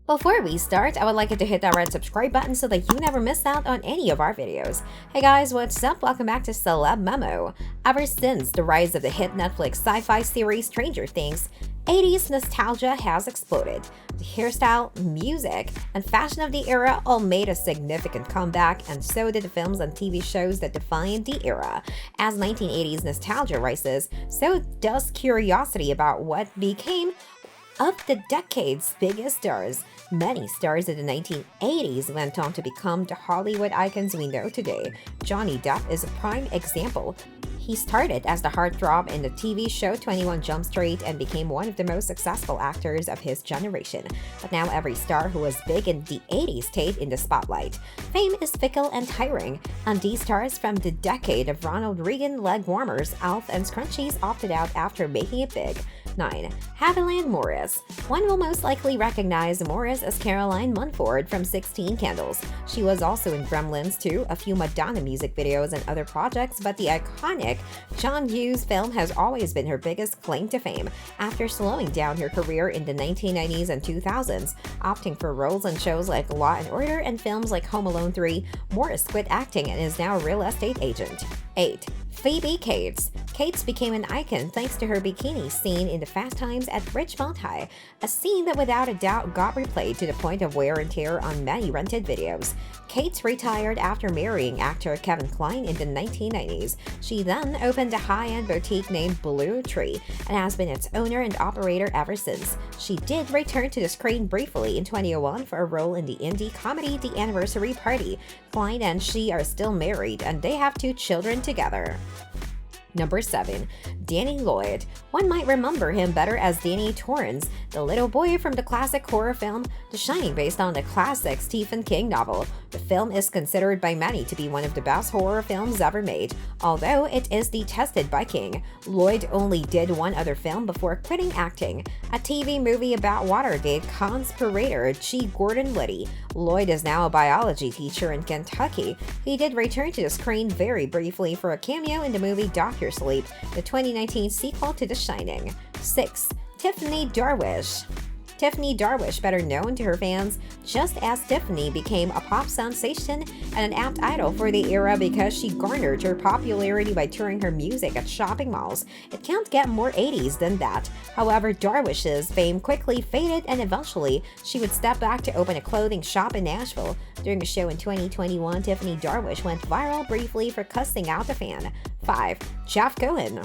Before we start, I would like you to hit that red subscribe button so that you never miss out on any of our videos. Hey guys, what's up? Welcome back to Celeb Memo. Ever since the rise of the hit Netflix sci-fi series Stranger Things, 80s nostalgia has exploded. The hairstyle, music, and fashion of the era all made a significant comeback, and so did the films and TV shows that defined the era. As 1980s nostalgia rises, so does curiosity about what became of the decade's biggest stars. Many stars of the 1980s went on to become the Hollywood icons we know today. Johnny Depp is a prime example. He started as the heartthrob in the TV show 21 Jump Street and became one of the most successful actors of his generation. But now every star who was big in the 80s stayed in the spotlight. Fame is fickle and tiring, and these stars from the decade of Ronald Reagan leg warmers, Alf, and Scrunchies opted out after making it big. 9. Haviland Morris. One will most likely recognize Morris as Caroline Munford from 16 Candles. She was also in Gremlins 2, a few Madonna music videos, and other projects, but the iconic John Hughes film has always been her biggest claim to fame. After slowing down her career in the 1990s and 2000s, opting for roles in shows like Law and Order and films like Home Alone 3, Morris quit acting and is now a real estate agent. 8. Phoebe Cates. Cates became an icon thanks to her bikini scene in the Fast Times at Ridgemont High, a scene that without a doubt got replayed to the point of wear and tear on many rented videos. Cates retired after marrying actor Kevin Kline in the 1990s. She then opened a high-end boutique named Blue Tree and has been its owner and operator ever since. She did return to the screen briefly in 2001 for a role in the indie comedy The Anniversary Party. Kline and she are still married and they have 2 children together. Number 7. Danny Lloyd. One might remember him better as Danny Torrance, the little boy from the classic horror film The Shining, based on the classic Stephen King novel. The film is considered by many to be one of the best horror films ever made, although it is detested by King. Lloyd only did one other film before quitting acting, a TV movie about Watergate conspirator G. Gordon Liddy. Lloyd is now a biology teacher in Kentucky. He did return to the screen very briefly for a cameo in the movie Dr. Sleep, the 2019 sequel to The Shining. 6. Tiffany Darwish. Tiffany Darwish, better known to her fans just as Tiffany, became a pop sensation and an apt idol for the era because she garnered her popularity by touring her music at shopping malls. It can't get more 80s than that. However, Darwish's fame quickly faded and eventually she would step back to open a clothing shop in Nashville. During a show in 2021, Tiffany Darwish went viral briefly for cussing out a fan. 5. Jeff Cohen.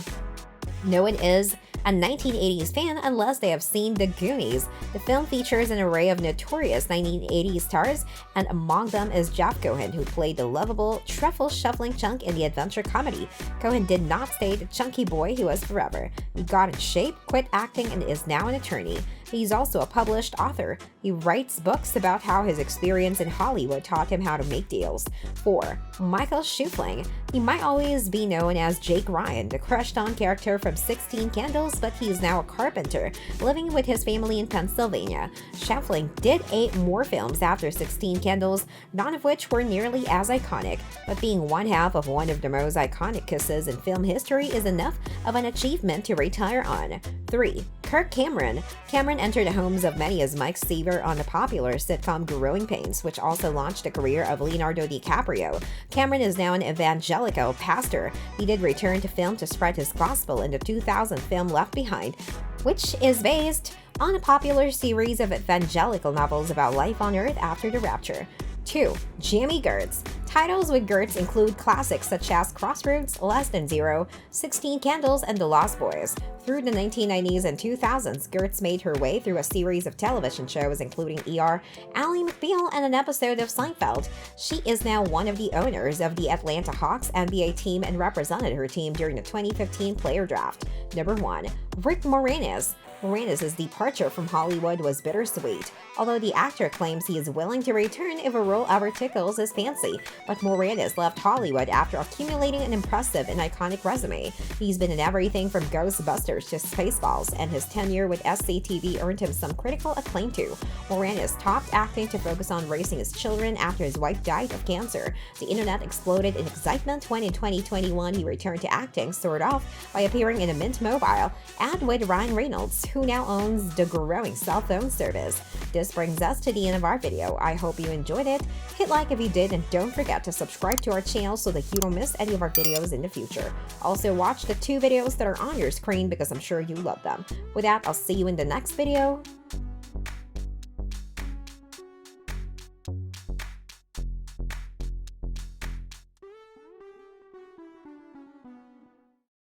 No one is a 1980s fan unless they have seen The Goonies. The film features an array of notorious 1980s stars, and among them is Jeff Cohen, who played the lovable, truffle-shuffling chunk in the adventure comedy. Cohen did not stay the chunky boy he was forever. He got in shape, quit acting, and is now an attorney. He's also a published author. He writes books about how his experience in Hollywood taught him how to make deals. 4. Michael Schufling. He might always be known as Jake Ryan, the crushed-on character from 16 Candles, but he is now a carpenter, living with his family in Pennsylvania. Schufling did 8 more films after 16 Candles, none of which were nearly as iconic, but being one half of one of the most iconic kisses in film history is enough of an achievement to retire on. 3. Kirk Cameron. Cameron entered the homes of many as Mike Seaver on the popular sitcom Growing Pains, which also launched the career of Leonardo DiCaprio. Cameron is now an evangelical pastor. He did return to film to spread his gospel in the 2000 film Left Behind, which is based on a popular series of evangelical novels about life on Earth after the rapture. 2. Jami Gertz. Titles with Gertz include classics such as Crossroads, Less Than Zero, 16 Candles, and The Lost Boys. Through the 1990s and 2000s, Gertz made her way through a series of television shows including ER, Ally McBeal, and an episode of Seinfeld. She is now one of the owners of the Atlanta Hawks NBA team and represented her team during the 2015 player draft. Number 1. Rick Moranis. Moranis' departure from Hollywood was bittersweet, although the actor claims he is willing to return if a role ever tickles his fancy. But Moranis left Hollywood after accumulating an impressive and iconic resume. He's been in everything from Ghostbusters to Spaceballs, and his tenure with SCTV earned him some critical acclaim too. Moranis stopped acting to focus on raising his children after his wife died of cancer. The internet exploded in excitement when in 2021 he returned to acting, sort of, by appearing in a Mint Mobile ad with Ryan Reynolds, who now owns the growing cell phone service. This brings us to the end of our video. I hope you enjoyed it. Hit like if you did, and don't forget to subscribe to our channel so that you don't miss any of our videos in the future. Also, watch the 2 videos that are on your screen because I'm sure you love them. With that, I'll see you in the next video.